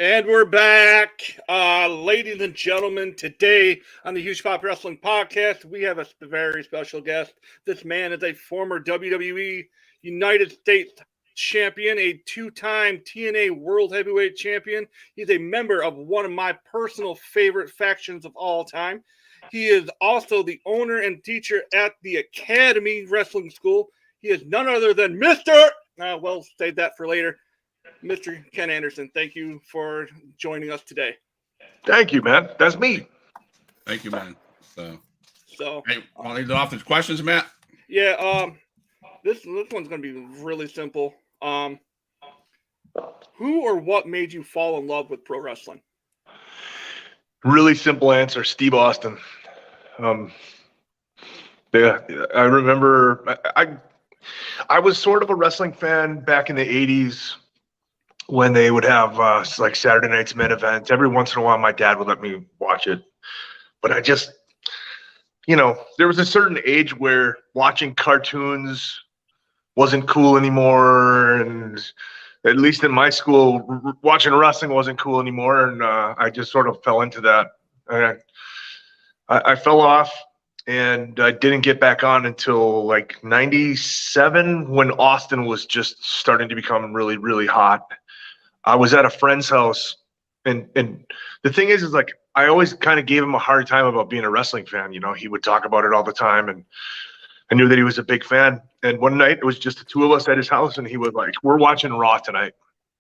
And we're back. Ladies and gentlemen, today on the Huge Pop Wrestling Podcast, we have a very special guest. This man is a former WWE United States champion, a two-time TNA World Heavyweight Champion. He's a member of one of my personal favorite factions of all time. He is also the owner and teacher at the Academy Wrestling School. He is none other than Mr. We'll save that for later. Mr. Ken Anderson, thank you for joining us today. Thank you, man. That's me. Thank you, man. So hey, want to lead off with questions, Matt? Yeah. This one's going to be really simple. Who or what made you fall in love with pro wrestling? Really simple answer. Steve Austin. Yeah, I remember. I was sort of a wrestling fan back in the '80s. When they would have like Saturday Night's Main Events. Every once in a while, my dad would let me watch it. But I just, there was a certain age where watching cartoons wasn't cool anymore. And at least in my school, watching wrestling wasn't cool anymore. And I just sort of fell into that. I fell off and I didn't get back on until like 97 when Austin was just starting to become really, really hot. I was at a friend's house, and the thing is like I always kind of gave him a hard time about being a wrestling fan. He would talk about it all the time, and I knew that he was a big fan. And one night it was just the two of us at his house, and he was like, "We're watching Raw tonight,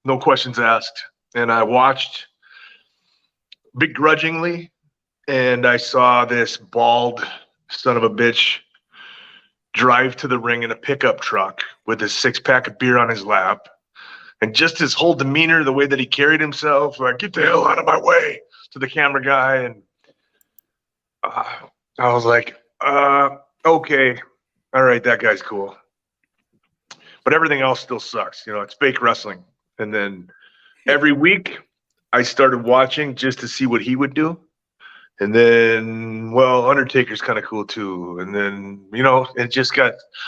no questions asked." And I watched begrudgingly, and I saw this bald son of a bitch drive to the ring in a pickup truck with a 6-pack of beer on his lap. And just his whole demeanor, the way that he carried himself, like, get the hell out of my way to the camera guy. And I was like, okay, all right, that guy's cool. But everything else still sucks. It's fake wrestling. And then every week I started watching just to see what he would do. And then, well, Undertaker's kind of cool too. And then, it just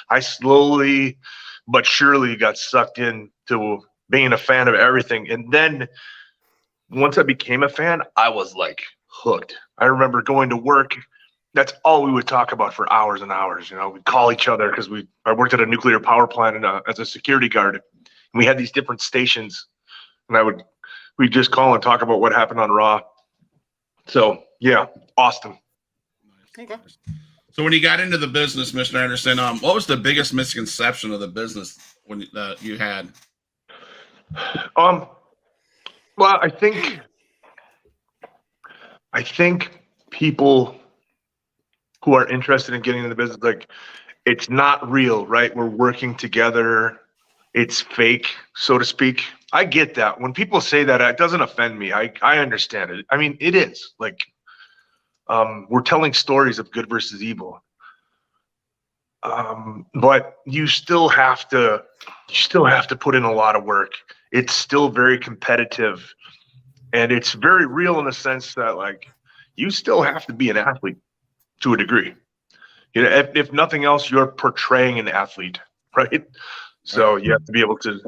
I slowly but surely got sucked into being a fan of everything. And then once I became a fan, I was like hooked. I remember going to work. That's all we would talk about for hours and hours. We'd call each other because I worked at a nuclear power plant as a security guard. And we had these different stations, and we'd just call and talk about what happened on Raw. So yeah, Austin. Okay. So when you got into the business, Mr. Anderson, what was the biggest misconception of the business when you had? Well, I think people who are interested in getting into the business, like, it's not real, right? We're working together. It's fake, so to speak. I get that. When people say that, it doesn't offend me. I understand it. I mean, it is like, we're telling stories of good versus evil. But you still have to put in a lot of work. It's still very competitive, and it's very real in the sense that, like, you still have to be an athlete to a degree. If nothing else, you're portraying an athlete, right? So you have to be able to,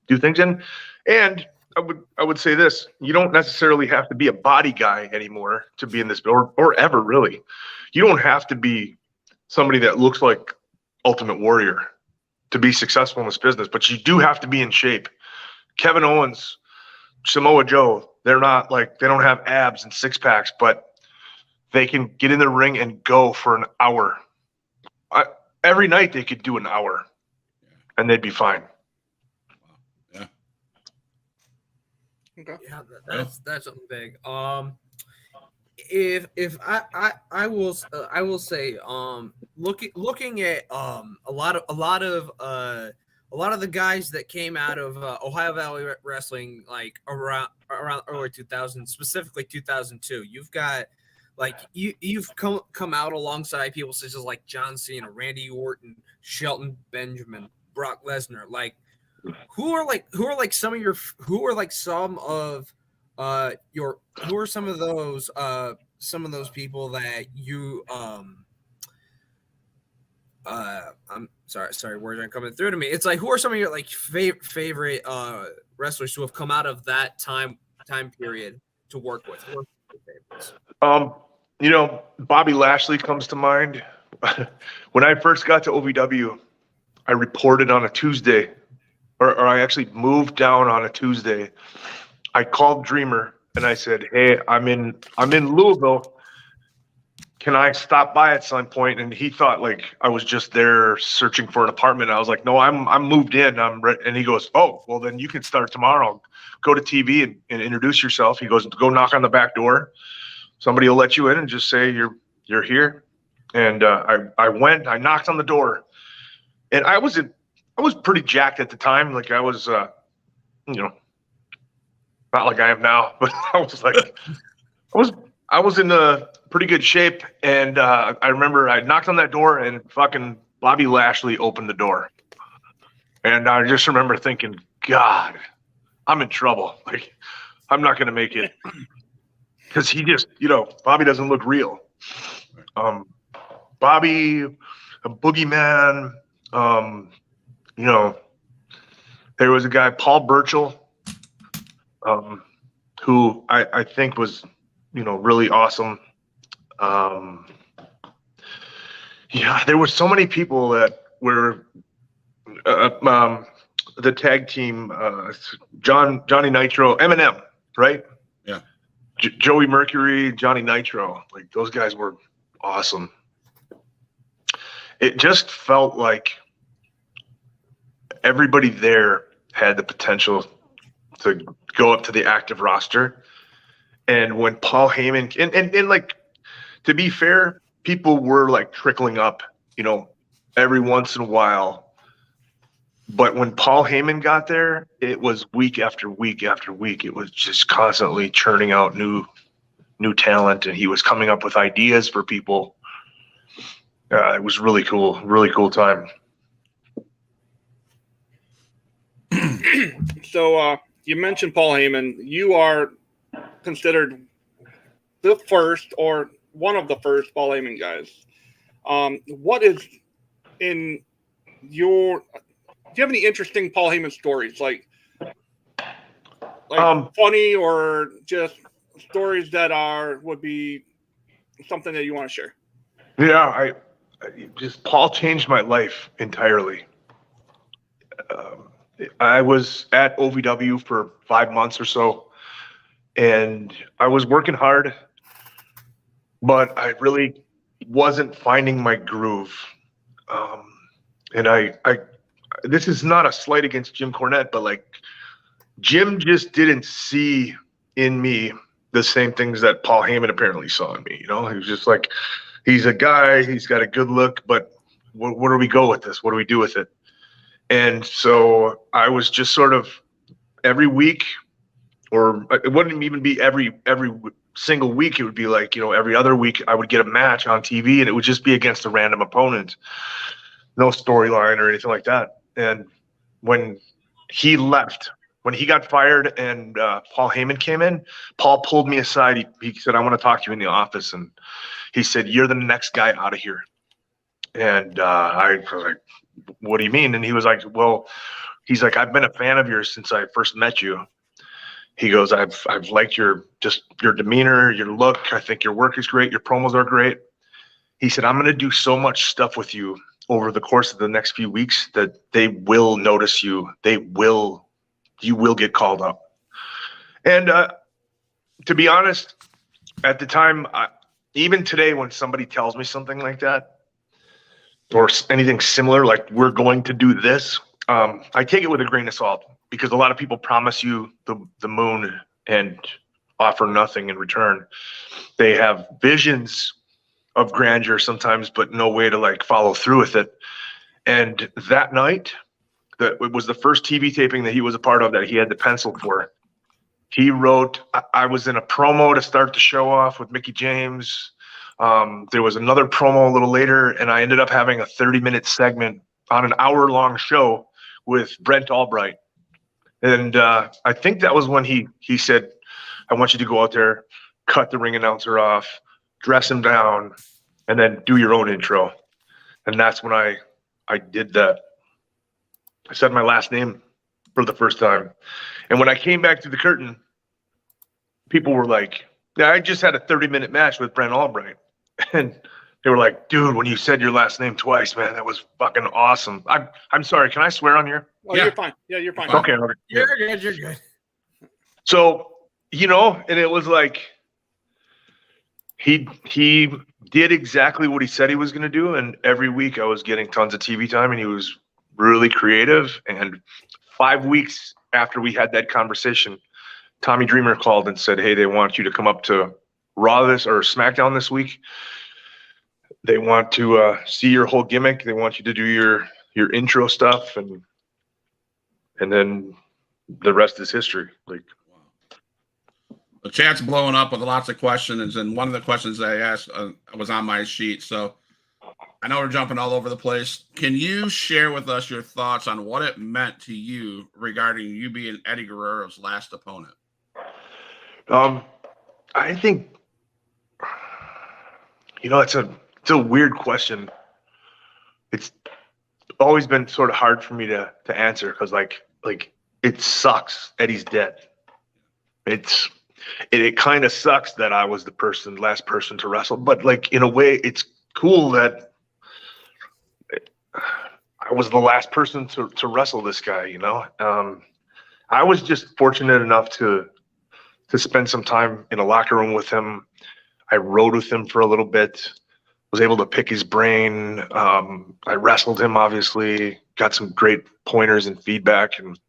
do things. And I would say this: you don't necessarily have to be a body guy anymore to be in this, or ever really. You don't have to be somebody that looks like Ultimate Warrior to be successful in this business, but you do have to be in shape. Kevin Owens, Samoa Joe, they don't have abs and 6-packs, but they can get in the ring and go for an hour. Every night they could do an hour, and they'd be fine. Yeah. Okay. Yeah, that's something big. If I will say, looking at a lot of the guys that came out of Ohio Valley Wrestling, like around early 2000, specifically 2002, you've got you've come out alongside people such as like John Cena, Randy Orton, Shelton Benjamin, Brock Lesnar. Like, who are some of those people that you I'm sorry, words aren't coming through to me. It's like, who are some of your like favorite wrestlers who have come out of that time time period to work with? Who are your favorites? Bobby Lashley comes to mind. When I first got to OVW, I reported on a Tuesday, or I actually moved down on a Tuesday. I called Dreamer and I said, "Hey, I'm in Louisville. Can I stop by at some point?" And he thought like I was just there searching for an apartment. I was like, "No, I'm moved in. And he goes, "Oh, well then you can start tomorrow. Go to TV and introduce yourself." He goes, "Go knock on the back door. Somebody will let you in and just say you're here." And I went. I knocked on the door, and I was pretty jacked at the time. Like I was, not like I am now, but I was in a pretty good shape. And I remember I knocked on that door, and fucking Bobby Lashley opened the door, and I just remember thinking, God, I'm in trouble. Like I'm not gonna make it. Because he just, Bobby doesn't look real. Bobby, a boogeyman. There was a guy, Paul Burchill, who I think was, really awesome. There were so many people that were the tag team, Johnny Nitro, Eminem, right? Yeah. Joey Mercury, Johnny Nitro, like those guys were awesome. It just felt like everybody there had the potential to go up to the active roster. And when Paul Heyman and like, to be fair, people were like trickling up, every once in a while. But when Paul Heyman got there, it was week after week after week. It was just constantly churning out new talent, and he was coming up with ideas for people. It was really cool time. So you mentioned Paul Heyman. You are considered the first or one of the first Paul Heyman guys. What is in your? Do you have any interesting Paul Heyman stories, like funny or just stories that would be something that you want to share? Yeah, Paul changed my life entirely. I was at OVW for 5 months or so, and I was working hard, but I really wasn't finding my groove. And this is not a slight against Jim Cornette, but like Jim just didn't see in me the same things that Paul Heyman apparently saw in me. He was just like, he's a guy, he's got a good look, but where do we go with this? What do we do with it? And so I was just sort of every week, or it wouldn't even be every single week. It would be like, every other week I would get a match on TV, and it would just be against a random opponent. No storyline or anything like that. And when he left, when he got fired and Paul Heyman came in, Paul pulled me aside. He said, "I want to talk to you in the office." And he said, "You're the next guy out of here." And I was like, "What do you mean?" And he was like, "Well," he's like, "I've been a fan of yours since I first met you." He goes, I've liked your demeanor, your look. I think your work is great. Your promos are great." He said, "I'm going to do so much stuff with you over the course of the next few weeks that they will notice you. You will get called up." And to be honest, at the time, even today, when somebody tells me something like that, or anything similar, like we're going to do this, I take it with a grain of salt, because a lot of people promise you the moon and offer nothing in return. They have visions of grandeur sometimes, but no way to like follow through with it. And that night, it was the first TV taping that he was a part of that he had the pencil for. He wrote, I was in a promo to start the show off with Mickie James. There was another promo a little later, and I ended up having a 30-minute segment on an hour-long show with Brent Albright. And I think that was when he said, "I want you to go out there, cut the ring announcer off, dress him down, and then do your own intro." And that's when I did that. I said my last name for the first time. And when I came back to the curtain, people were like, yeah, I just had a 30-minute match with Brent Albright. And they were like, dude, when you said your last name twice, man, that was fucking awesome. I'm sorry, can I swear on here? Oh, Yeah. you're fine. Yeah, you're fine. Okay. You're good. You're good. So, and it was like he did exactly what he said he was going to do, and every week I was getting tons of TV time, and he was really creative. And 5 weeks after we had that conversation, Tommy Dreamer called and said, hey, they want you to come up to Raw or SmackDown this week. They want to see your whole gimmick. They want you to do your intro stuff, and then the rest is history. Like, The chat's blowing up with lots of questions, and one of the questions I asked was on my sheet. So I know we're jumping all over the place. Can you share with us your thoughts on what it meant to you regarding you being Eddie Guerrero's last opponent? I think, it's a weird question. It's always been sort of hard for me to answer because like it sucks Eddie's dead. It kind of sucks that I was the last person to wrestle, but like in a way it's cool that I was the last person to wrestle this guy, I was just fortunate enough to spend some time in a locker room with him. I rode with him for a little bit, was able to pick his brain. I wrestled him, obviously, got some great pointers and feedback. And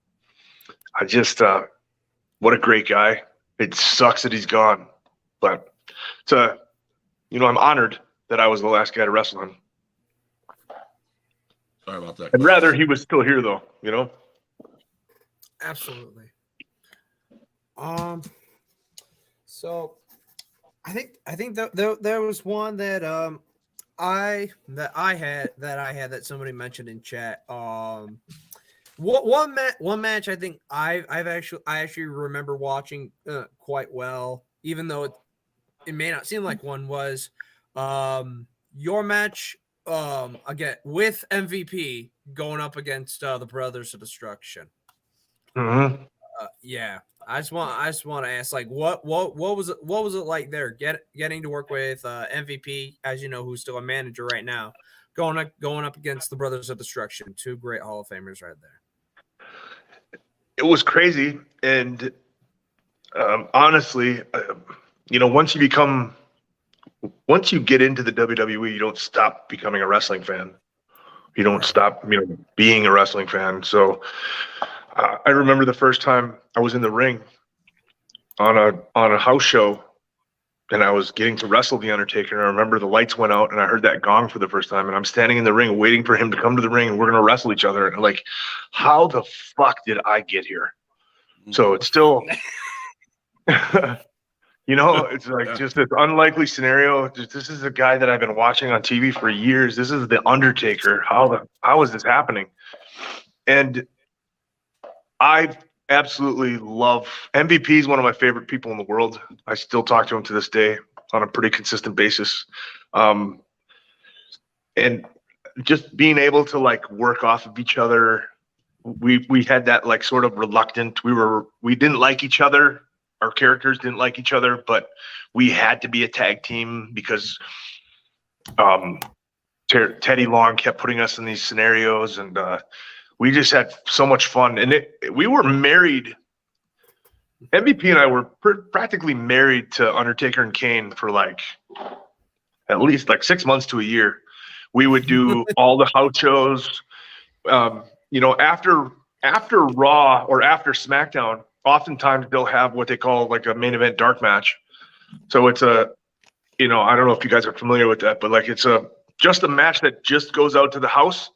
I just, what a great guy. It sucks that he's gone, but I'm honored that I was the last guy to wrestle him. Sorry about that. I'd rather he was still here though, Absolutely. So I think that there was one that I had that somebody mentioned in chat. One match I think I actually remember watching quite well, even though it may not seem like one, was your match again with MVP going up against the Brothers of Destruction. Mm-hmm. Yeah, I just want to ask, like, what was it like there getting to work with MVP, as you know, who's still a manager right now, going up against the Brothers of Destruction, two great Hall of Famers right there. It was crazy, and honestly, once you get into the WWE, you don't stop becoming a wrestling fan. You don't stop, being a wrestling fan. So I remember the first time I was in the ring on a house show, and I was getting to wrestle The Undertaker. And I remember the lights went out, and I heard that gong for the first time. And I'm standing in the ring waiting for him to come to the ring, and we're gonna wrestle each other. And like, how the fuck did I get here? So it's still, it's like just this unlikely scenario. This is a guy that I've been watching on TV for years. This is The Undertaker. How is this happening? And I absolutely love MVP. Is one of my favorite people in the world. I still talk to him to this day on a pretty consistent basis. And just being able to like work off of each other. We had that like sort of reluctant. We didn't like each other. Our characters didn't like each other, but we had to be a tag team because Teddy Long kept putting us in these scenarios, and we just had so much fun. And we were married. MVP and I were practically married to Undertaker and Kane for like at least like 6 months to a year. We would do all the house shows. After Raw or after SmackDown, oftentimes they'll have what they call like a main event dark match. So it's I don't know if you guys are familiar with that, but like it's just a match that just goes out to the house.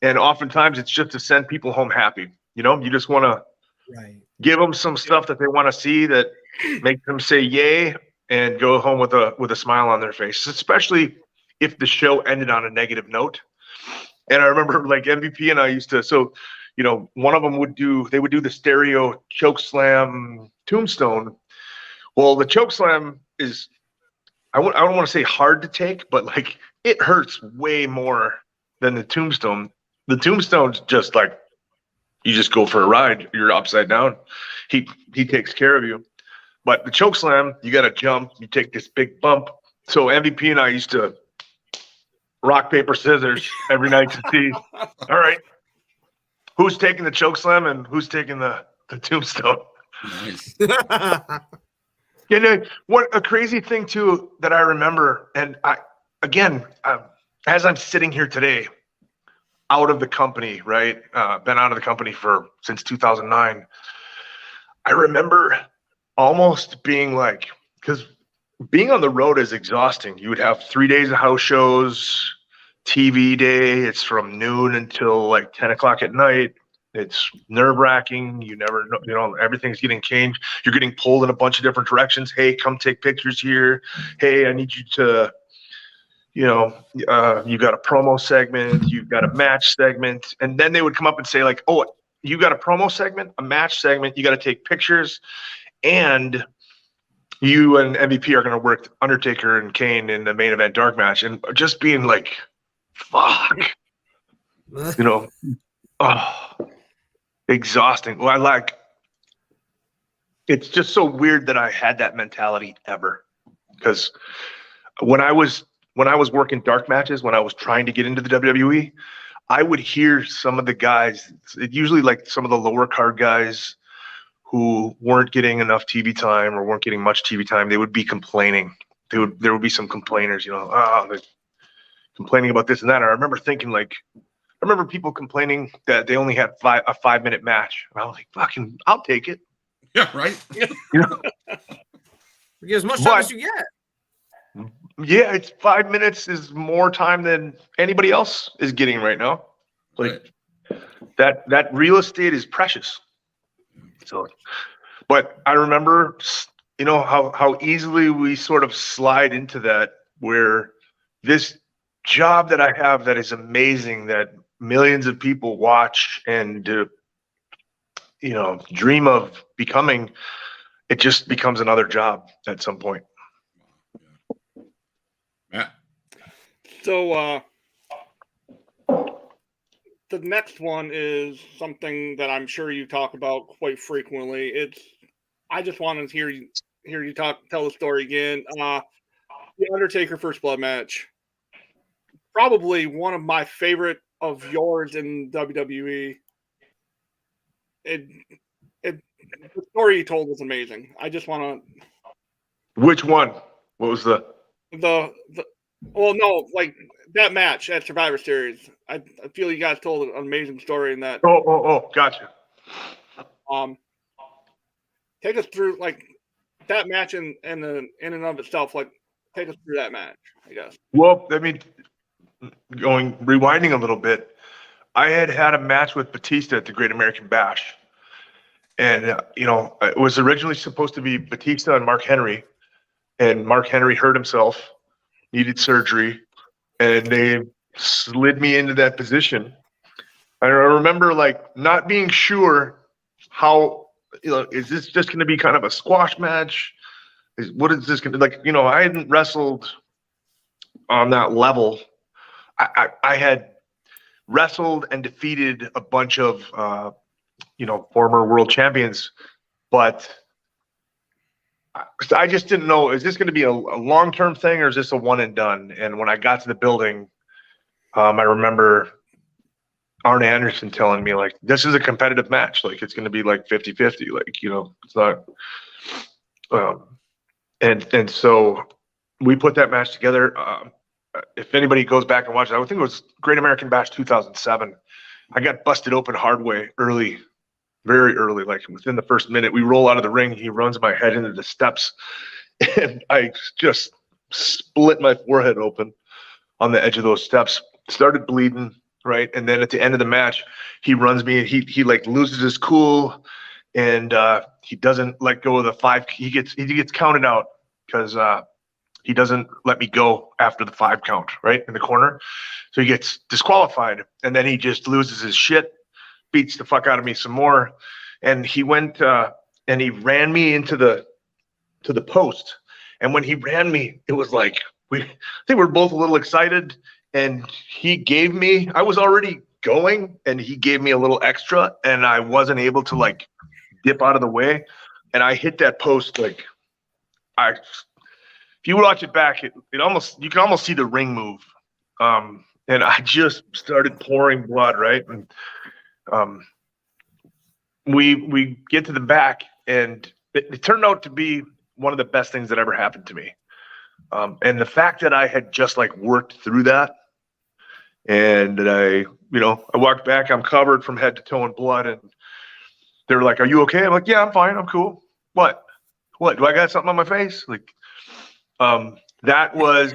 And oftentimes it's just to send people home happy. You just want to give them some stuff that they want to see that makes them say yay and go home with a smile on their face, especially if the show ended on a negative note. And I remember like MVP and I used to, one of them would do the stereo choke slam tombstone. Well, the choke slam is, I don't want to say hard to take, but like it hurts way more than the tombstone. The tombstone's just like, you just go for a ride. You're upside down. He takes care of you. But the choke slam, you got to jump. You take this big bump. So MVP and I used to rock, paper, scissors every night to see, all right, who's taking the choke slam and who's taking the tombstone. Nice. And what a crazy thing too that I remember, and as I'm sitting here today, out of the company, right? Been out of the company since 2009. I remember almost being like, because being on the road is exhausting. You would have 3 days of house shows, TV day. It's from noon until like 10 o'clock at night. It's nerve-wracking. You never know, everything's getting changed. You're getting pulled in a bunch of different directions. Hey, come take pictures here. Hey, I need you to, you got a promo segment, you've got a match segment. And then they would come up and say like, oh, you got a promo segment, a match segment, you got to take pictures, and you and MVP are going to work Undertaker and Kane in the main event dark match. And just being like, fuck, exhausting. Well, it's just so weird that I had that mentality ever. Because when I was working dark matches, when I was trying to get into the WWE, I would hear some of the guys, usually like some of the lower card guys who weren't getting enough TV time or weren't getting much TV time, they would be complaining. There would be some complainers, they're complaining about this and that. And I remember thinking I remember people complaining that they only had a 5-minute match. And I was like, fucking, I'll take it. Yeah, right. Get as much time as you get. Yeah, it's 5 minutes is more time than anybody else is getting right now. Like that real estate is precious. So, but I remember, how easily we sort of slide into that, where this job that I have that is amazing, that millions of people watch and dream of becoming, it just becomes another job at some point. Matt? So the next one is something that I'm sure you talk about quite frequently. I just want to hear you tell the story again. The Undertaker First Blood match, probably one of my favorite of yours in WWE. The story you told was amazing. I just want to. Which one? What was the that match at Survivor Series. I feel you guys told an amazing story in that. Oh, gotcha. Take us through that match in and of itself. Take us through that match, I guess. Well, rewinding a little bit, I had a match with Batista at the Great American Bash. And, it was originally supposed to be Batista and Mark Henry. And Mark Henry hurt himself, needed surgery, and they slid me into that position. I remember not being sure how, is this just going to be kind of a squash match? What is this going to be? I hadn't wrestled on that level. I had wrestled and defeated a bunch of, former world champions, but I just didn't know, is this going to be a long-term thing or is this a one and done? And when I got to the building, I remember Arn Anderson telling me this is a competitive match. It's going to be 50-50. It's not. And so we put that match together. If anybody goes back and watches, I think it was Great American Bash 2007. I got busted open hard way early. Very early, within the first minute. We roll out of the ring. He runs my head into the steps, and I just split my forehead open on the edge of those steps. Started bleeding, right? And then at the end of the match, he runs me, and he loses his cool, and he doesn't let go of the 5. He gets counted out because he doesn't let me go after the 5 count, right, in the corner. So he gets disqualified, and then he just loses his shit. Beats the fuck out of me some more, and he went and he ran me into the post. And when he ran me, it was I think we were both a little excited, and he gave me, I was already going, and he gave me a little extra, and I wasn't able to dip out of the way, and I hit that post if you watch it back, you can almost see the ring move. And I just started pouring blood, right? And we get to the back, and it turned out to be one of the best things that ever happened to me. And the fact that I had just like worked through that, and that I walked back, I'm covered from head to toe in blood, and they were like, "Are you okay?" I'm like, "Yeah, I'm fine. I'm cool." What? Do I got something on my face? Like, that was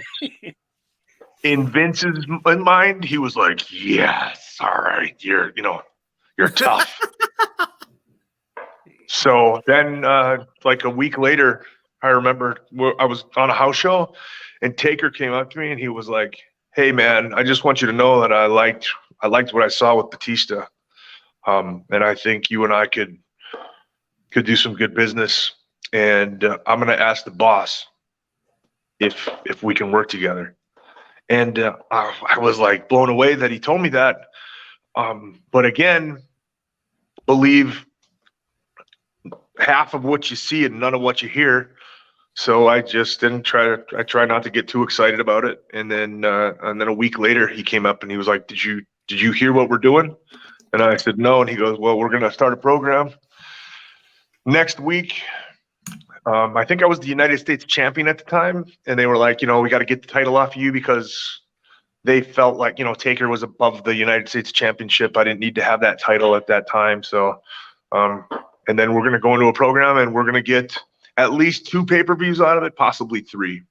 in Vince's mind. He was like, "Yes, all right, you're tough." So then, like a week later, I remember I was on a house show, and Taker came up to me and he was like, "Hey man, I just want you to know that I liked what I saw with Batista, and I think you and I could do some good business, and I'm gonna ask the boss if we can work together." And I was like blown away that he told me that. But again, believe half of what you see and none of what you hear. So I just didn't try not to get too excited about it. And then a week later he came up and he was like, Did you hear what we're doing? And I said, no. And he goes, "Well, we're going to start a program next week." I think I was the United States champion at the time. And they were like, "We got to get the title off you," because they felt like, Taker was above the United States championship. I didn't need to have that title at that time. So, and then we're going to go into a program and we're going to get at least 2 pay-per-views out of it, possibly 3.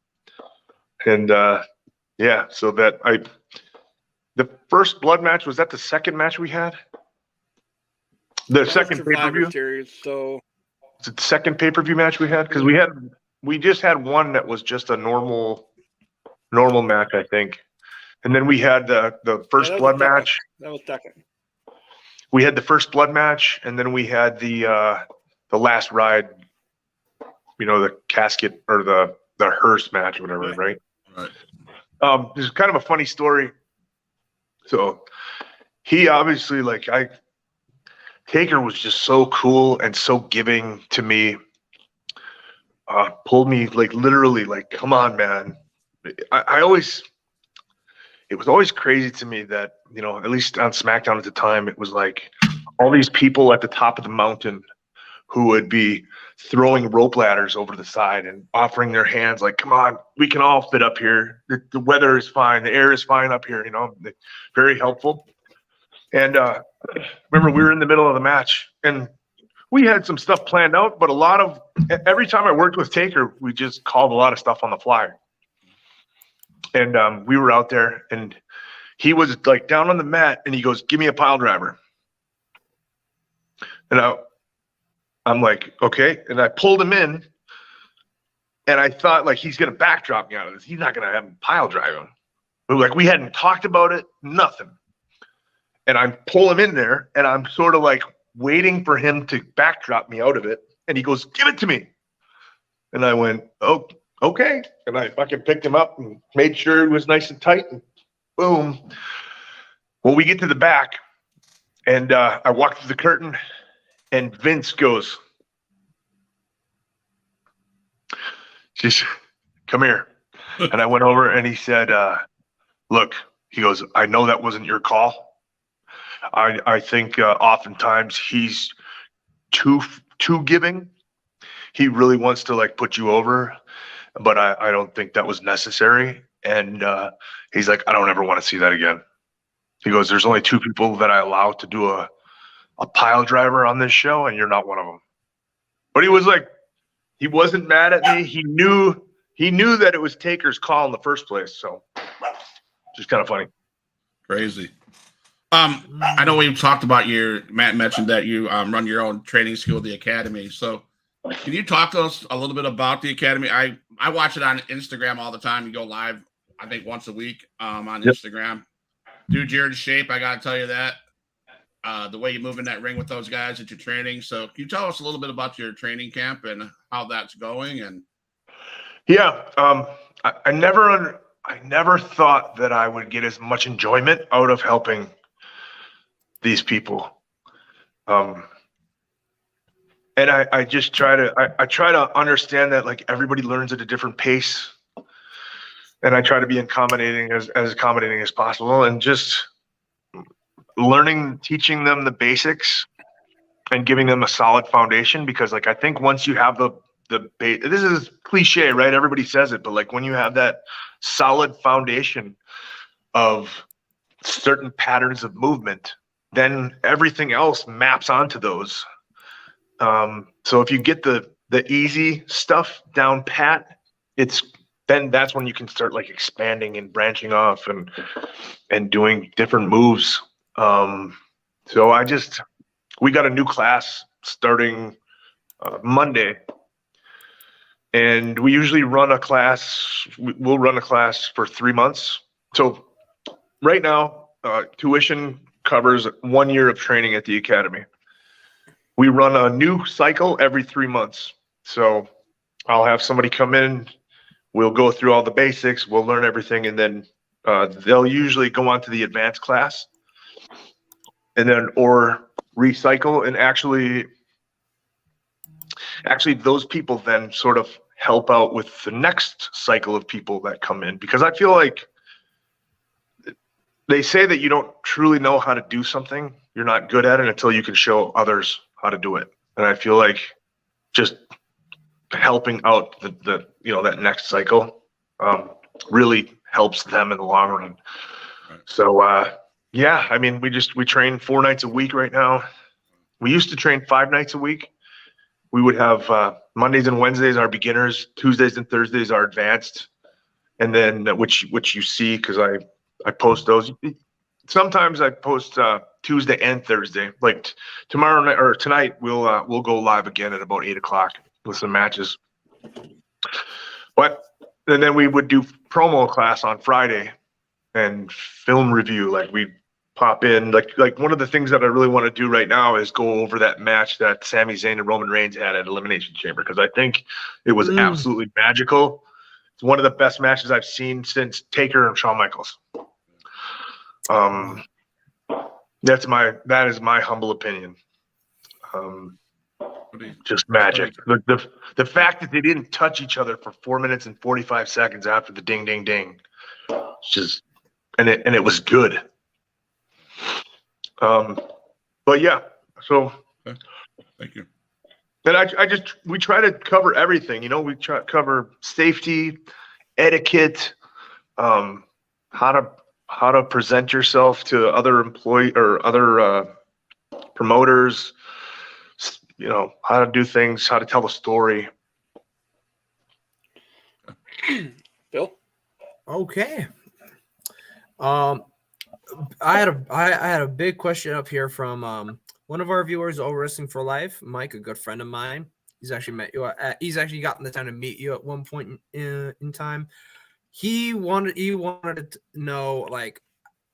And so the first blood match, was that the second match we had? The second pay-per-view series. So it's the second pay-per-view match we had, because we just had one that was just a normal match, I think. And then we had the first blood match. That was second. We had the first blood match, and then we had the last ride, the casket or the hearse match, whatever, right? Right. This is kind of a funny story. So he obviously, Taker was just so cool and so giving to me. Pulled me literally, come on, man. It was always crazy to me that, at least on SmackDown at the time, it was like all these people at the top of the mountain who would be throwing rope ladders over the side and offering their hands like, "Come on, we can all fit up here. The weather is fine. The air is fine up here." Very helpful. And remember, we were in the middle of the match and we had some stuff planned out, but every time I worked with Taker, we just called a lot of stuff on the fly. And we were out there, and he was down on the mat, and he goes, "Give me a pile driver." And I'm like, "Okay." And I pulled him in, and I thought he's gonna backdrop me out of this. He's not gonna have him pile drive him. But we hadn't talked about it, nothing. And I pull him in there, and I'm sort of waiting for him to backdrop me out of it. And he goes, "Give it to me." And I went, "Oh, okay." And I fucking picked him up and made sure it was nice and tight, and boom. Well, we get to the back, and I walk through the curtain, and Vince goes, "Just come here." And I went over, and he said, "Look," he goes, "I know that wasn't your call. I think oftentimes he's too giving. He really wants to put you over, but I don't think that was necessary." And he's like, "I don't ever want to see that again." He goes, "There's only 2 people that I allow to do a pile driver on this show, and you're not one of them." But he was he wasn't mad at me. He knew that it was Taker's call in the first place. So just kind of funny. Crazy. I know we've talked about Matt mentioned that you run your own training school, the Academy. So can you talk to us a little bit about the Academy? I watch it on Instagram all the time. You go live, I think, once a week on Instagram. Dude, you're in shape. I got to tell you that. The way you move in that ring with those guys that you're training. So can you tell us a little bit about your training camp and how that's going? And yeah, I never thought that I would get as much enjoyment out of helping these people. And I just try to I try to understand that like everybody learns at a different pace, and I try to be accommodating as accommodating as possible, and just teaching them the basics and giving them a solid foundation. Because like I think once you have this is cliche, right? Everybody says it, but like when you have that solid foundation of certain patterns of movement, then everything else maps onto those. So if you get the easy stuff down pat, then that's when you can start like expanding and branching off and doing different moves. So we got a new class starting Monday, and we usually run a class. We'll run a class for 3 months. So right now, tuition covers 1 year of training at the academy. We run a new cycle every 3 months. So I'll have somebody come in, we'll go through all the basics, we'll learn everything, and then they'll usually go on to the advanced class and then or recycle. And actually those people then sort of help out with the next cycle of people that come in, because I feel like they say that you don't truly know how to do something, you're not good at it until you can show others how to do it. And I feel like just helping out that next cycle really helps them in the long run. Right. So yeah, I mean, we train 4 nights a week right now. We used to train 5 nights a week. We would have Mondays and Wednesdays are beginners, Tuesdays and Thursdays are advanced, and then which you see because I post those. Sometimes I post Tuesday and Thursday. Like tomorrow night or tonight, we'll go live again at about 8:00 with some matches. And then we would do promo class on Friday and film review. Like we pop in. Like one of the things that I really want to do right now is go over that match that Sami Zayn and Roman Reigns had at Elimination Chamber, because I think it was absolutely magical. It's one of the best matches I've seen since Taker and Shawn Michaels. That is my humble opinion. Just magic. The fact that they didn't touch each other for 4 minutes and 45 seconds after the ding ding ding, and it was good. But yeah, so Thank you. and we try to cover everything. We try to cover safety, etiquette, how to present yourself to other employee or other promoters, how to do things, how to tell a story. Bill? Okay. I had a big question up here from one of our viewers, All Wrestling for Life, Mike, a good friend of mine. He's actually met you. He's actually gotten the time to meet you at one point in time. He wanted to know, like,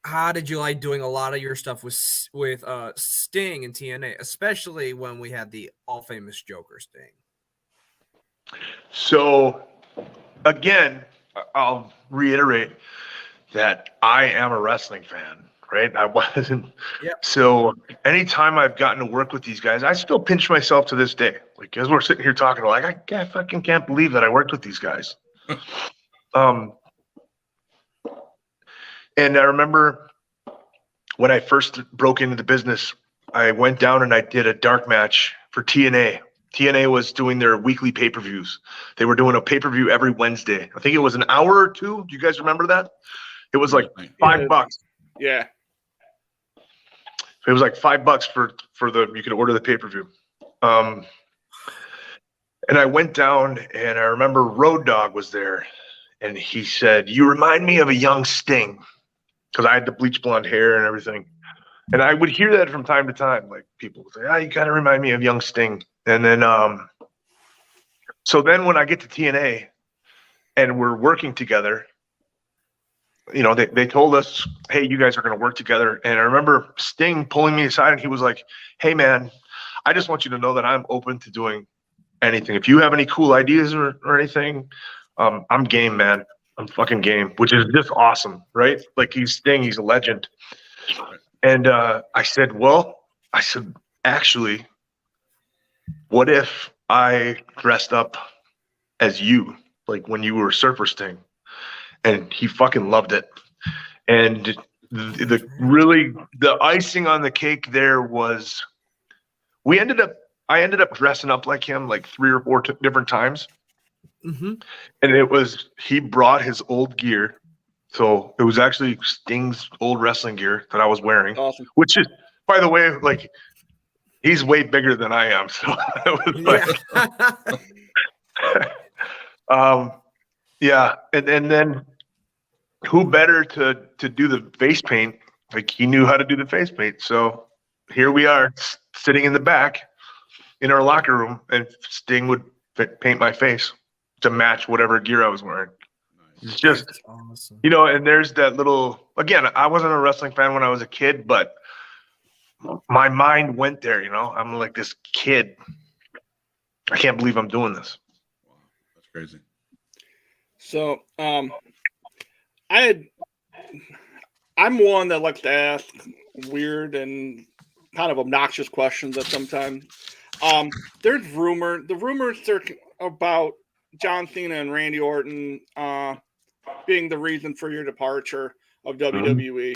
how did you like doing a lot of your stuff with Sting and TNA, especially when we had the all famous Joker Sting? So again, I'll reiterate that I am a wrestling fan, right? I wasn't. Yep. So anytime I've gotten to work with these guys, I still pinch myself to this day. Like as we're sitting here talking, I fucking can't believe that I worked with these guys. And I remember when I first broke into the business, I went down and I did a dark match for TNA. TNA was doing their weekly pay-per-views. They were doing a pay-per-view every Wednesday. I think it was an hour or two. Do you guys remember that? It was like $5. Yeah. It was like $5 for you could order the pay-per-view. And I went down and I remember Road Dogg was there and he said, "You remind me of a young Sting," because I had the bleach blonde hair and everything. And I would hear that from time to time. Like people would say, "You kind of remind me of young Sting." And then, so then when I get to TNA and we're working together, they told us, "Hey, you guys are going to work together." And I remember Sting pulling me aside and he was like, "Hey man, I just want you to know that I'm open to doing anything. If you have any cool ideas or anything, I'm game, man. I'm fucking game," which is just awesome, right? Like he's Sting, he's a legend. And I said, actually, what if I dressed up as you, like when you were Surfer Sting? And he fucking loved it. And the icing on the cake there was I ended up dressing up like him like 3 or 4 different times. Mm-hmm. And he brought his old gear. So it was actually Sting's old wrestling gear that I was wearing, Awesome. which is, by the way, like, he's way bigger than I am. So it was like, yeah. And then who better to do the face paint? Like, he knew how to do the face paint. So here we are sitting in the back in our locker room, and Sting would paint my face to match whatever gear I was wearing. It's just, That's awesome. you know, and there's that little, again, I wasn't a wrestling fan when I was a kid, but my mind went there, you know. I'm like this kid. I can't believe I'm doing this. Wow, that's crazy. So, I'm one that likes to ask weird and kind of obnoxious questions at sometimes. There's the rumors about John Cena and Randy Orton being the reason for your departure of WWE.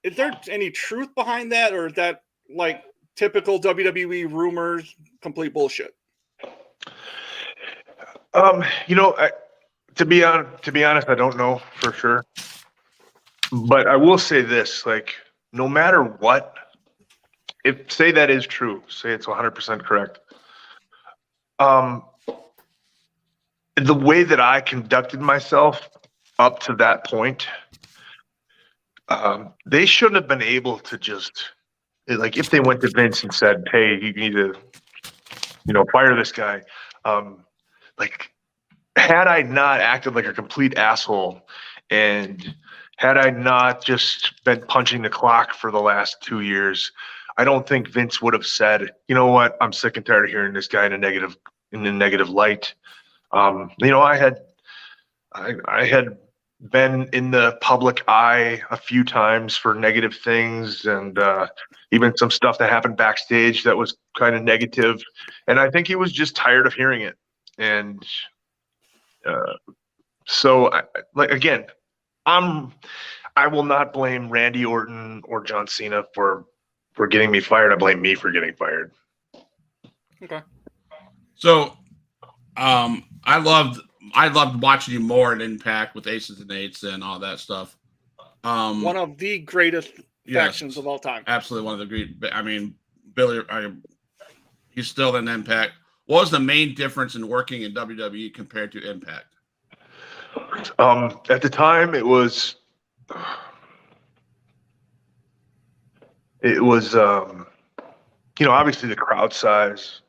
Is there any truth behind that, or is that like typical WWE rumors, complete bullshit? You know, to be honest, I don't know for sure. But I will say this, like, no matter what, say that is true, say it's 100% correct. The way that I conducted myself up to that point, they shouldn't have been able to just, like, if they went to Vince and said, hey, you need to, you know, fire this guy. Like, had I not acted like a complete asshole, and had I not just been punching the clock for the last 2 years, I don't think Vince would have said, you know what, I'm sick and tired of hearing this guy in a negative light. You know, I had been in the public eye a few times for negative things, and even some stuff that happened backstage that was kind of negative. And I think he was just tired of hearing it. And so, like, again, I will not blame Randy Orton or John Cena for getting me fired. I blame me for getting fired. Okay. So, I loved watching you more at Impact with Aces and Eights and all that stuff. One of the greatest factions of all time. Absolutely one of the great. I mean, Billy, he's still in Impact. What was the main difference in working in WWE compared to Impact? At the time, it was you know, obviously the crowd size.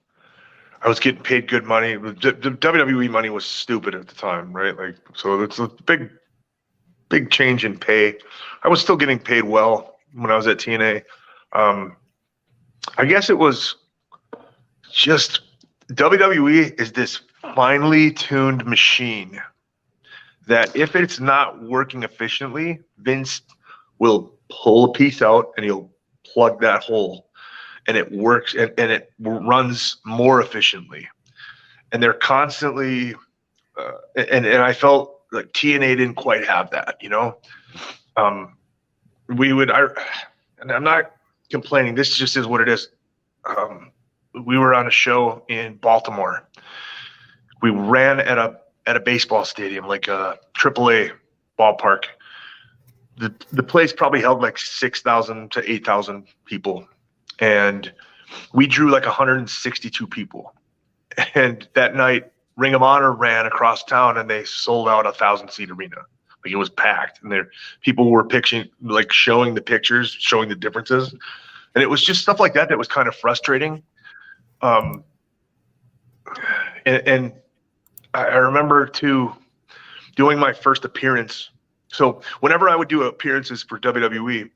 I was getting paid good money. The WWE money was stupid at the time, right? Like, so it's a big change in pay. I was still getting paid well when I was at TNA. I guess it was just WWE is this finely tuned machine that if it's not working efficiently, Vince will pull a piece out and he'll plug that hole, and it works and it runs more efficiently. And they're constantly, and I felt like TNA didn't quite have that, you know. And I'm not complaining. This just is what it is. We were on a show in Baltimore. We ran at a baseball stadium, like a AAA ballpark. The place probably held like 6,000 to 8,000 people, and we drew like 162 people. And that night, Ring of Honor ran across town, and they sold out 1,000-seat arena. Like, it was packed, and people were showing the pictures, showing the differences, and it was just stuff like that that was kind of frustrating. And I remember too doing my first appearance. So whenever I would do appearances for WWE,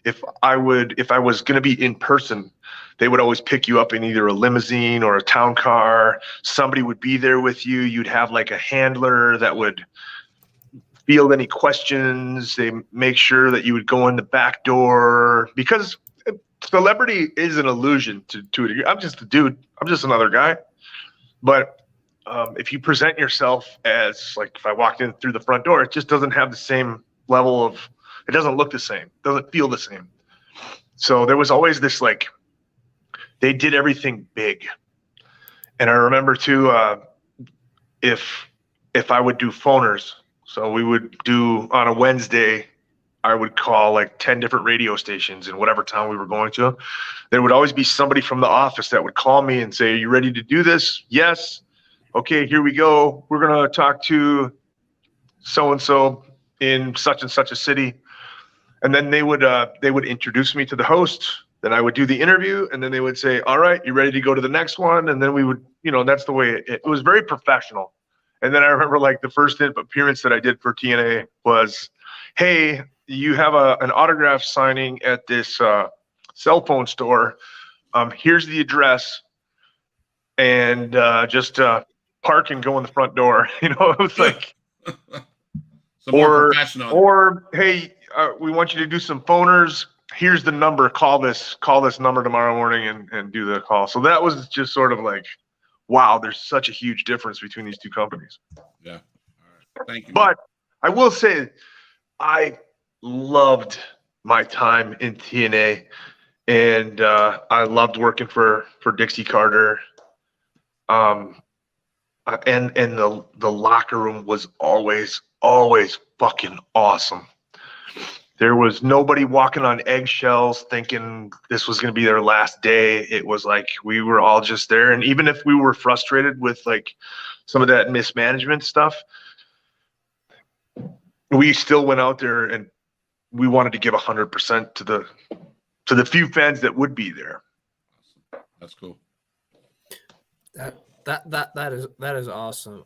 if I was going to be in person, they would always pick you up in either a limousine or a town car. Somebody would be there with you. You'd have like a handler that would field any questions. They make sure that you would go in the back door, because celebrity is an illusion to a degree. I'm just a dude. I'm just another guy. But if you present yourself as like, if I walked in through the front door, it just doesn't have the same level of, it doesn't look the same, it doesn't feel the same. So there was always this, like, they did everything big. And I remember too, if I would do phoners, so we would do on a Wednesday, I would call like 10 different radio stations in whatever town we were going to. There would always be somebody from the office that would call me and say, "Are you ready to do this?" "Yes." "Okay, here we go. We're going to talk to so-and-so in such and such a city." And then they would introduce me to the host. Then I would do the interview, and then they would say, "All right, you ready to go to the next one?" And then we would, that's the way it was, very professional. And then I remember, like, the first appearance that I did for TNA was, "Hey, you have an autograph signing at this cell phone store. Here's the address, and just park and go in the front door." It was like, So more professional. or hey, we want you to do some phoners. Here's the number. Call this number tomorrow morning and do the call. So that was just sort of like, wow, there's such a huge difference between these two companies. Yeah. All right. Thank you. But I will say, I loved my time in TNA, and I loved working for Dixie Carter. And the locker room was always fucking awesome. There was nobody walking on eggshells thinking this was going to be their last day. It was like we were all just there. And even if we were frustrated with like some of that mismanagement stuff, we still went out there and we wanted to give 100% to the few fans that would be there. That's cool. That is awesome.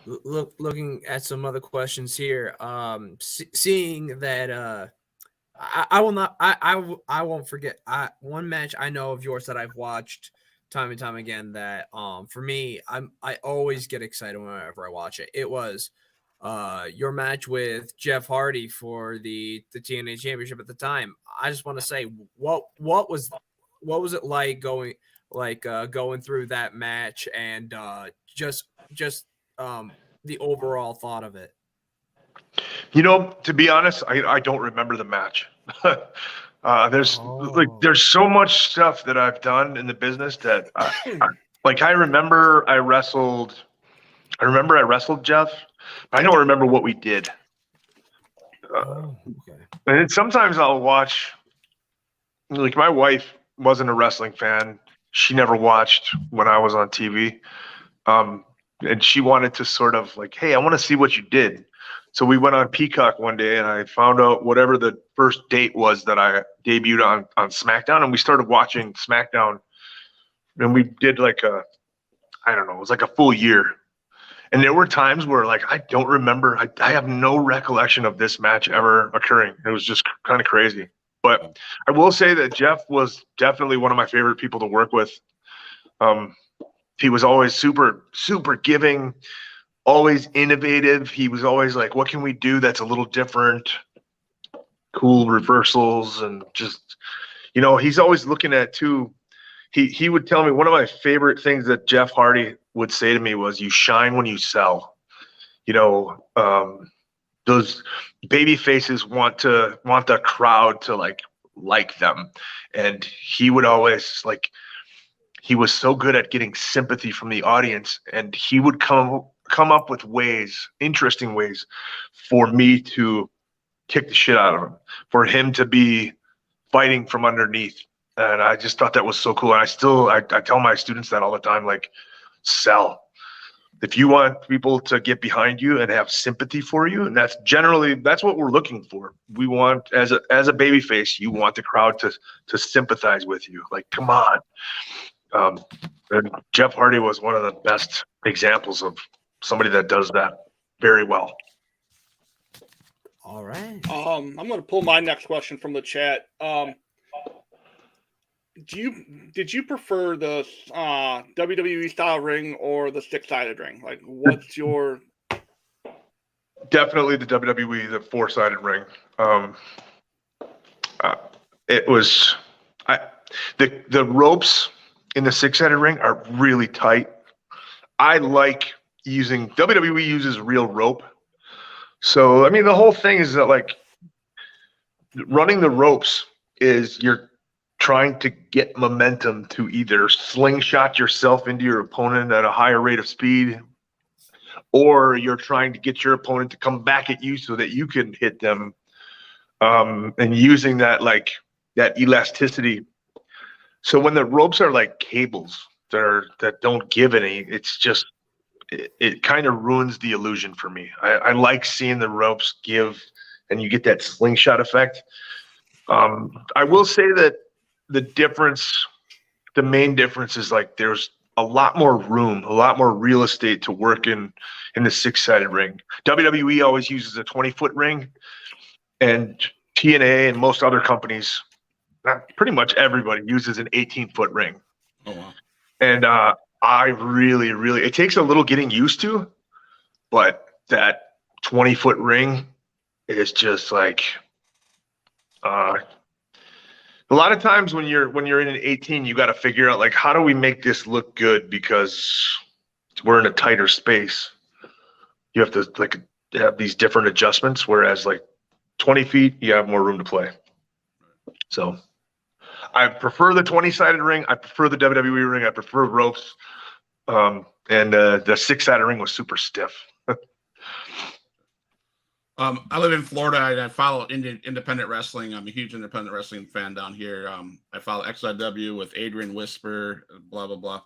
Looking at some other questions here. Seeing that I won't forget one match I know of yours that I've watched time and time again that for me I always get excited whenever I watch it. It was your match with Jeff Hardy for the TNA Championship at the time. I just want to say what was it like going through that match and just the overall thought of it? To be honest, I don't remember the match. There's so much stuff that I've done in the business that I remember I wrestled Jeff, but I don't remember what we did. Okay. And sometimes I'll watch, like, my wife wasn't a wrestling fan. She never watched when I was on TV. And she wanted to sort of like, "Hey, I want to see what you did." So we went on Peacock one day and I found out whatever the first date was that I debuted on SmackDown, and we started watching SmackDown, and we did like it was like a full year. And there were times where, like, I don't remember, I have no recollection of this match ever occurring. It was just kind of crazy. But I will say that Jeff was definitely one of my favorite people to work with. He was always super, super giving, always innovative. He was always like, "What can we do that's a little different?" Cool reversals, and just, he's always looking at too. He would tell me, one of my favorite things that Jeff Hardy would say to me was, "You shine when you sell." Those baby faces want the crowd to like them, and he would always he was so good at getting sympathy from the audience, and he would come up with interesting ways for me to kick the shit out of him, for him to be fighting from underneath. And I just thought that was so cool. And I tell my students that all the time, like, sell. If you want people to get behind you and have sympathy for you, and that's what we're looking for. We want, as a baby face, you want the crowd to sympathize with you. Like, come on. And Jeff Hardy was one of the best examples of somebody that does that very well. All right. I'm going to pull my next question from the chat. Did you prefer the WWE style ring or the 6-sided ring? Like, what's your? Definitely the WWE, the 4-sided ring. it was the ropes in the six-sided ring are really tight. I like using WWE uses real rope. So I mean the whole thing is that like running the ropes is you're trying to get momentum to either slingshot yourself into your opponent at a higher rate of speed, or you're trying to get your opponent to come back at you so that you can hit them. And using that like that elasticity. So when the ropes are like cables that don't give any, it's just it kind of ruins the illusion for me. I like seeing the ropes give, and you get that slingshot effect. I will say that the main difference is like there's a lot more room, a lot more real estate to work in the six-sided ring. WWE always uses a 20-foot ring, and TNA and most other companies, pretty much everybody uses an 18-foot ring. Oh wow! And I really, it takes a little getting used to, but that 20-foot ring is just like a lot of times when you're in an 18, you got to figure out like how do we make this look good because we're in a tighter space. You have to like have these different adjustments, whereas like 20 feet, you have more room to play. So I prefer the 20-sided ring. I prefer the WWE ring. I prefer ropes. And the six-sided ring was super stiff. I live in Florida and I follow independent wrestling. I'm a huge independent wrestling fan down here. I follow XIW with Adrian Whisper, blah, blah, blah.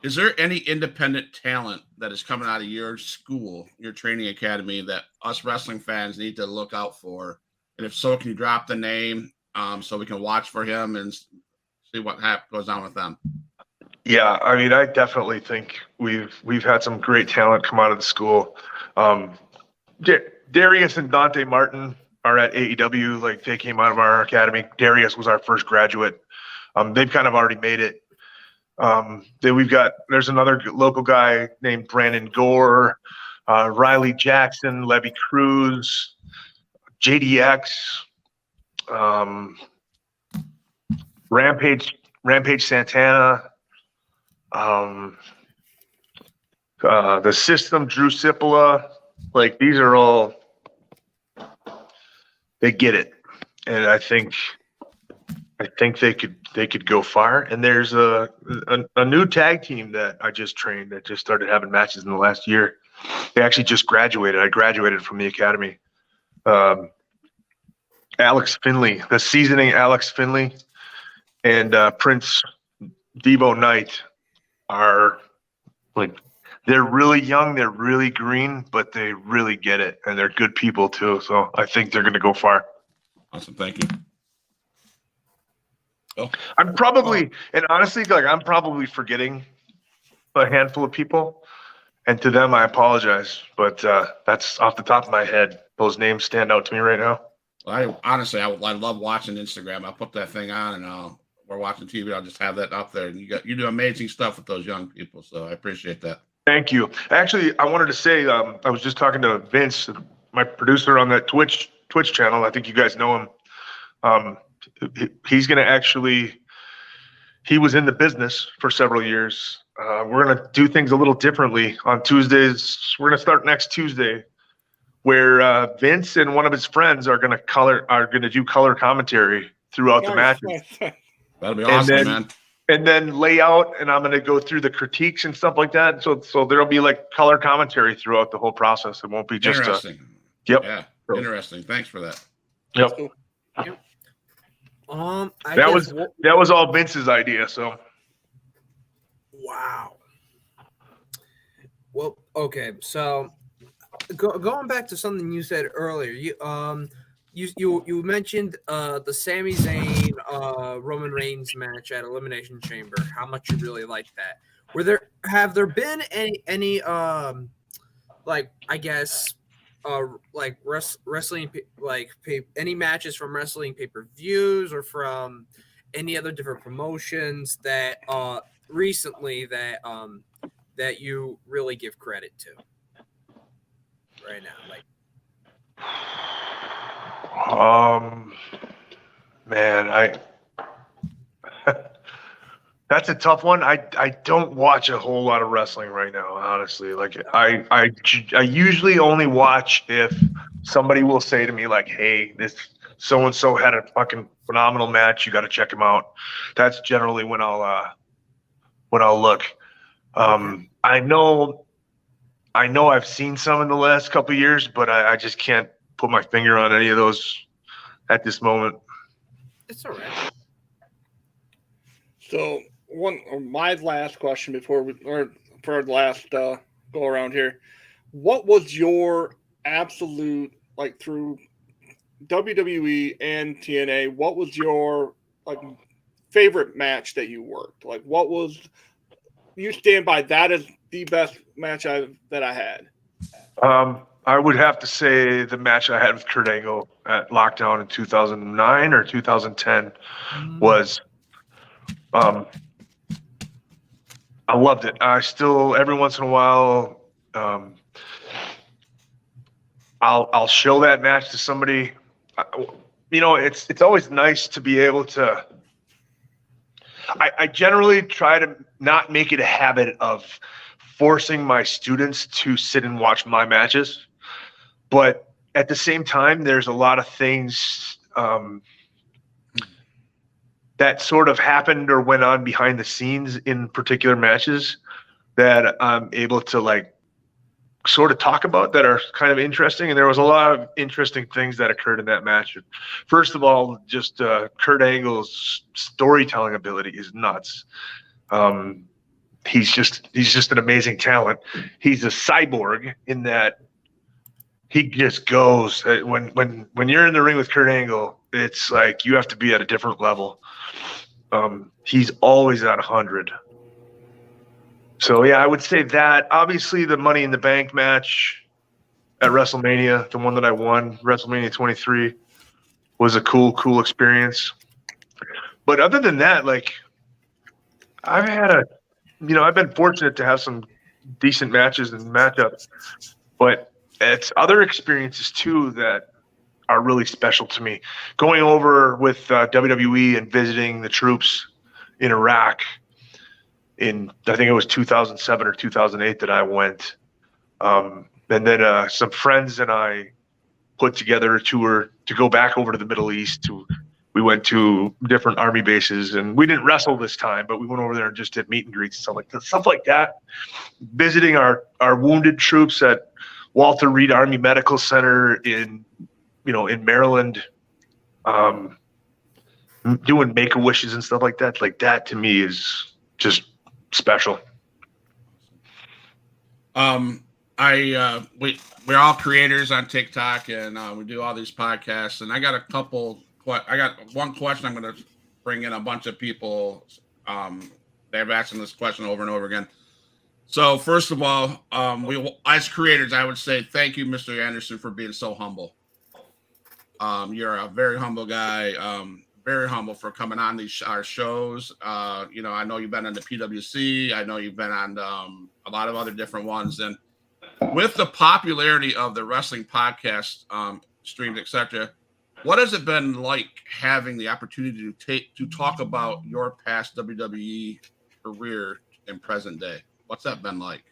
Is there any independent talent that is coming out of your school, your training academy, that us wrestling fans need to look out for? And if so, can you drop the name so we can watch for him and see what goes on with them? Yeah, I mean, I definitely think we've had some great talent come out of the school. Darius and Dante Martin are at AEW. Like they came out of our academy. Darius was our first graduate. They've kind of already made it. Then there's another local guy named Brandon Gore, Riley Jackson, Levy Cruz, JDX, Rampage Santana, the System, Drew Cipolla. Like these are all, they get it, and I think they could go far. And there's a new tag team that I just trained that just started having matches in the last year. They actually just graduated. I graduated from the academy. Alex Finley, the seasoning Alex Finley, and Prince Devo Knight are like, they're really young, they're really green, but they really get it, and they're good people too. So I think they're going to go far. Awesome, thank you. Oh. I'm probably, and honestly, like I'm probably forgetting a handful of people, and to them I apologize, but that's off the top of my head. Those names stand out to me right now. Well, I love watching Instagram. I'll put that thing on, and we're watching TV. I'll just have that up there, and you do amazing stuff with those young people. So I appreciate that. Thank you. Actually, I wanted to say I was just talking to Vince, my producer on that Twitch channel. I think you guys know him. He's going to actually, he was in the business for several years. We're going to do things a little differently on Tuesdays. We're going to start next Tuesday where Vince and one of his friends are going to do color commentary throughout the matches. That'll be awesome, man. And then lay out, and I'm going to go through the critiques and stuff like that. So there'll be like color commentary throughout the whole process. It won't be just interesting. Yep. Yeah. Interesting. Thanks for that. Yep. That was all Vince's idea. So. Wow. Well, okay. So going back to something you said earlier, you mentioned the Sami Zayn Roman Reigns match at Elimination Chamber. How much you really liked that? Have there been any like I guess like wrestling like any matches from wrestling pay-per-views or from any other different promotions that recently that you really give credit to right now? Like Man, that's a tough one. I don't watch a whole lot of wrestling right now, honestly. Like I usually only watch if somebody will say to me like, "Hey, this so and so had a fucking phenomenal match. You got to check him out." That's generally when I'll look. I know I've seen some in the last couple of years, but I just can't put my finger on any of those at this moment. It's all right. So my last question before or for the last go around here, what was your absolute, like, through WWE and TNA, what was your like favorite match that you worked? Like, what was you stand by that as the best match that I had? I would have to say the match I had with Kurt Angle at Lockdown in 2009 or 2010 was, I loved it. I still, every once in a while, I'll show that match to somebody. You know, it's always nice to be able to. I generally try to not make it a habit of forcing my students to sit and watch my matches, but at the same time, there's a lot of things that sort of happened or went on behind the scenes in particular matches that I'm able to like sort of talk about that are kind of interesting. And there was a lot of interesting things that occurred in that match. First of all, just Kurt Angle's storytelling ability is nuts. He's just an amazing talent. He's a cyborg in that he just goes when you're in the ring with Kurt Angle, it's like you have to be at a different level. He's always at 100. So yeah, I would say that. Obviously, the Money in the Bank match at WrestleMania, the one that I won, WrestleMania 23, was a cool experience. But other than that, like, I've been fortunate to have some decent matches and matchups, but it's other experiences too that are really special to me. Going over with WWE and visiting the troops in Iraq in, I think it was 2007 or 2008 that I went. And then some friends and I put together a tour to go back over to the Middle East. We went to different army bases, and we didn't wrestle this time, but we went over there and just did meet and greets and stuff like that. Visiting our wounded troops at Walter Reed Army Medical Center in Maryland, doing Make-A-Wishes and stuff like that. Like, that to me is just special. We're all creators on TikTok, and we do all these podcasts. And I got one question. I'm going to bring in a bunch of people. They've asked this question over and over again. So first of all, we as creators, I would say thank you, Mr. Anderson, for being so humble. You're a very humble guy. Very humble for coming on our shows. I know you've been on the PWC. I know you've been on a lot of other different ones. And with the popularity of the wrestling podcast streams, etc., what has it been like having the opportunity to talk about your past WWE career in present day? What's that been like?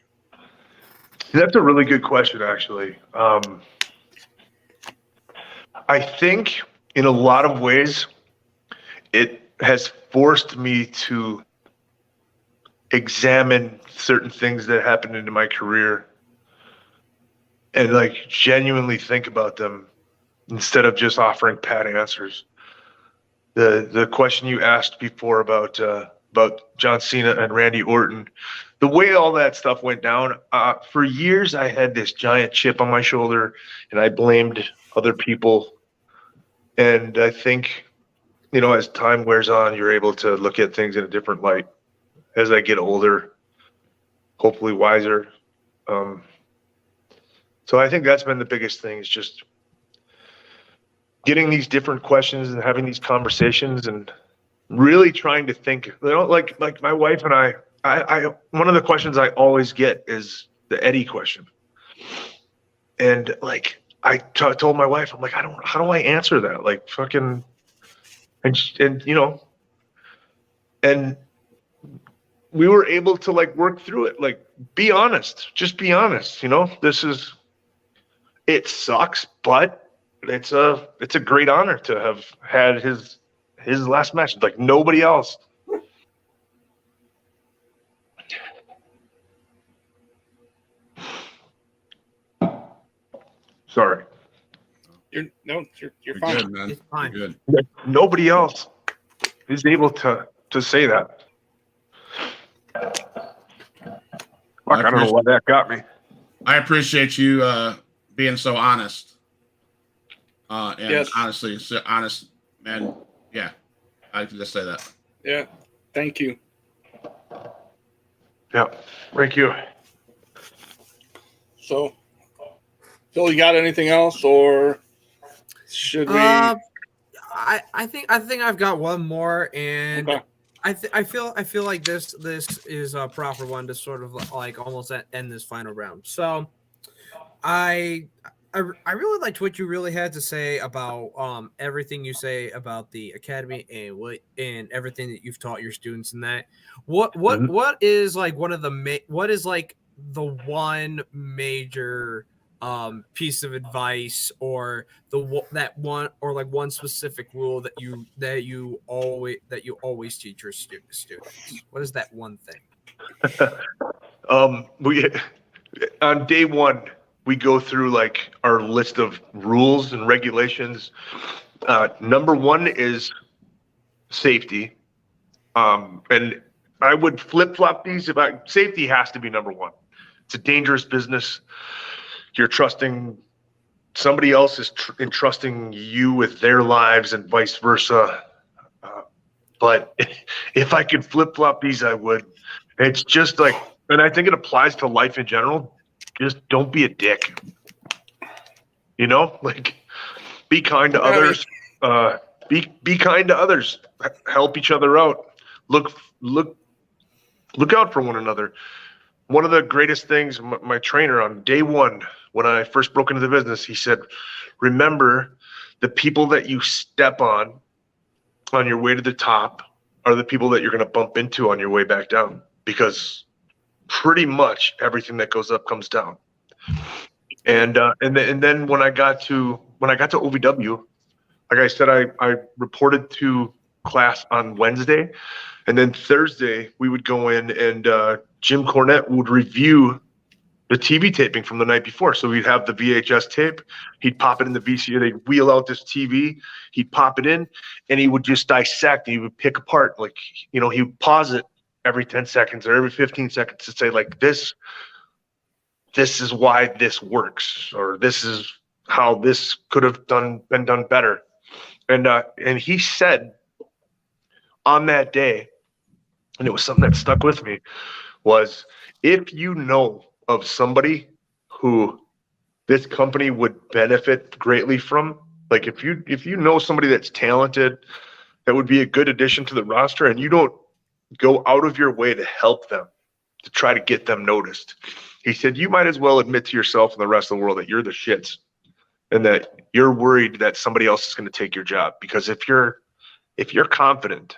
That's a really good question, actually. I think in a lot of ways, it has forced me to examine certain things that happened in my career and like genuinely think about them instead of just offering pat answers. The question you asked before about John Cena and Randy Orton, the way all that stuff went down, for years I had this giant chip on my shoulder and I blamed other people. And I think, as time wears on, you're able to look at things in a different light. As I get older, hopefully wiser. So I think that's been the biggest thing, is just getting these different questions and having these conversations and really trying to think. Like my wife and I one of the questions I always get is the Eddie question. And like I told my wife, I'm like, how do I answer that? Like, fucking, and and we were able to like work through it. Like, be honest, just be honest. It sucks, but it's a great honor to have had his last match. Like nobody else. Sorry. You're You're fine. good, man. It's fine. You're good. Nobody else is able to say that. Fuck, I don't know why that got me. I appreciate you being so honest. And Yes. honestly, so honest, man. Yeah, I can just say that. Yeah. Thank you. Yeah, thank you. So, Phil, you got anything else, or should we? I think I've got one more, and Okay. I feel like this is a proper one to sort of like almost end this final round. So, I really liked what you really had to say about everything you say about the academy and everything that you've taught your students and that. What is like one of the what is like the one major piece of advice or one specific rule that you always teach your students? What is that one thing? We on day one we go through like our list of rules and regulations. Number one is safety, and I would flip flop these. Safety has to be number one. It's a dangerous business. You're trusting somebody else is entrusting you with their lives and vice versa. But if I could flip flop these, I would. It's just like, and I think it applies to life in general. Just don't be a dick. Like be kind to others. Be kind to others. Help each other out. Look out for one another. One of the greatest things, my trainer on day one, when I first broke into the business, he said, remember the people that you step on your way to the top are the people that you're going to bump into on your way back down, because pretty much everything that goes up comes down. And then when I got to OVW, like I said, I reported to class on Wednesday, and then Thursday we would go in and Jim Cornette would review the TV taping from the night before. So we'd have the VHS tape, he'd pop it in the VCR, they'd wheel out this TV, he'd pop it in, and he would just dissect, he would pick apart, like, he would pause it every 10 seconds or every 15 seconds to say, like, this is why this works, or this is how this could have been done better. And he said on that day, and it was something that stuck with me, was if you know of somebody who this company would benefit greatly from, like if you know somebody that's talented, that would be a good addition to the roster, and you don't go out of your way to help them, to try to get them noticed, he said, you might as well admit to yourself and the rest of the world that you're the shits and that you're worried that somebody else is going to take your job. Because if you're confident,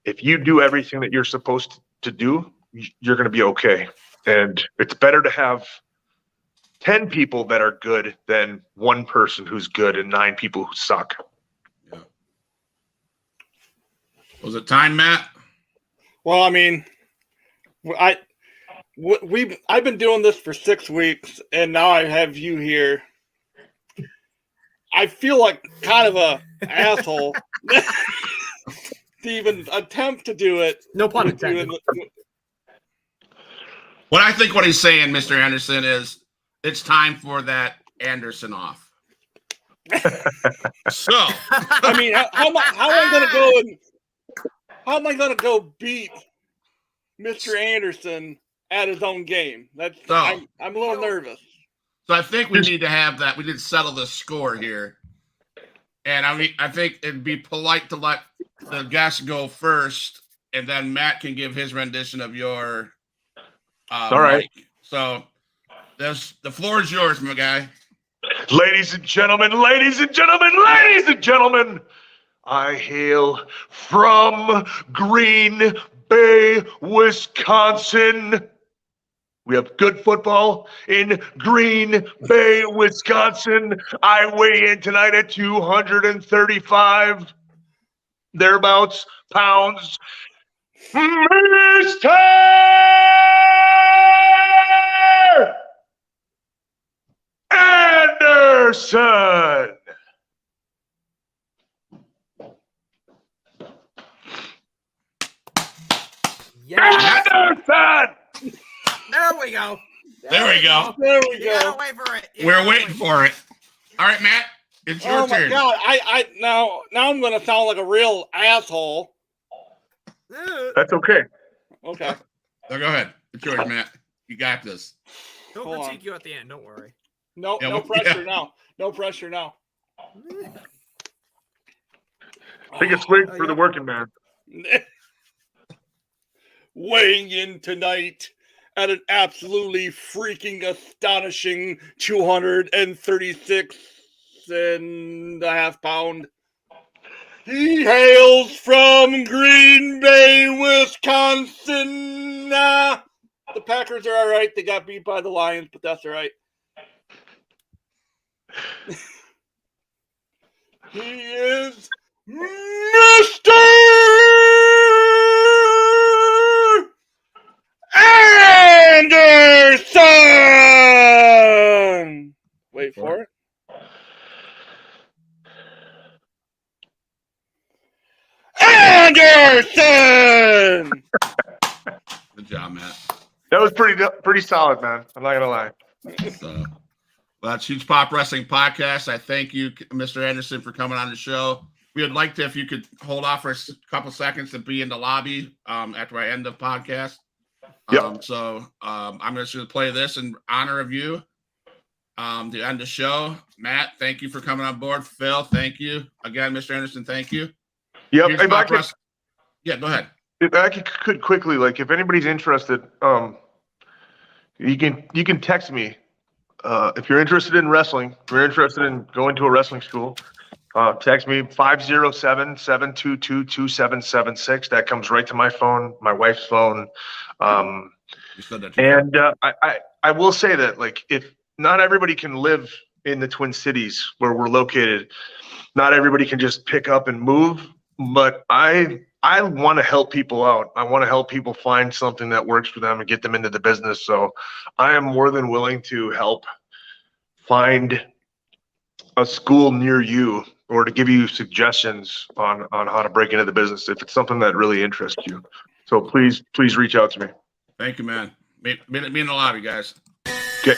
if you do everything that you're supposed to do, you're going to be okay. And it's better to have 10 people that are good than one person who's good and 9 people who suck. Yeah. Was it time, Matt? Well, I mean, I've been doing this for 6 weeks, and now I have you here. I feel like kind of a asshole to even attempt to do it. No pun intended. What he's saying, Mr. Anderson, is it's time for that Anderson off. So, I mean, how am I going to go and how am I going to go beat Mr. Anderson at his own game? I'm a little nervous. So I think we need to have that. We need to settle the score here. And I think it'd be polite to let the guest go first, and then Matt can give his rendition of your. All right. Mic. So the floor is yours, my guy. Ladies and gentlemen, I hail from Green Bay, Wisconsin. We have good football in Green Bay, Wisconsin. I weigh in tonight at 235 thereabouts pounds. Mr. Anderson. Yes. Anderson. There we go. There we go. There we You gotta go. wait for it. You We're gotta waiting wait. for it. All right, Matt, it's your Oh my turn. god! I now I'm gonna sound like a real asshole. That's okay. Okay. So go ahead. It's yours, Matt. You got this. He'll Hold on. critique you at the end. Don't worry. No, Yeah, no well, pressure yeah. now. No pressure now. Take a swig Oh, for the yeah. working man. Weighing in tonight at an absolutely freaking astonishing 236 and a half pound. He hails from Green Bay, Wisconsin. The Packers are all right. They got beat by the Lions, but that's all right. He is Mr. Anderson. Wait for it. Anderson. Good job, Matt. That was pretty solid, man. I'm not gonna lie. So, well, that's Huge Pop Wrestling Podcast. I thank you, Mr. Anderson, for coming on the show. We would like to, if you could hold off for a couple seconds to be in the lobby after I end the podcast. Yep. I'm just going to play this in honor of you to end the show. Matt, thank you for coming on board. Phil, thank you. Again, Mr. Anderson, thank you. Yep. Huge If I Pop could, Wrestling- Yeah, go ahead. if I could quickly, like, if anybody's interested, you can text me. If you're interested in wrestling, if you're interested in going to a wrestling school, text me 507-722-2776. That comes right to my phone, my wife's phone. You said that too. And I will say that, like, if not everybody can live in the Twin Cities where we're located, not everybody can just pick up and move. But I want to help people out. I want to help people find something that works for them and get them into the business. So I am more than willing to help find a school near you or to give you suggestions on how to break into the business if it's something that really interests you. So please reach out to me. Thank you, man. Meet in the lobby, guys. Okay.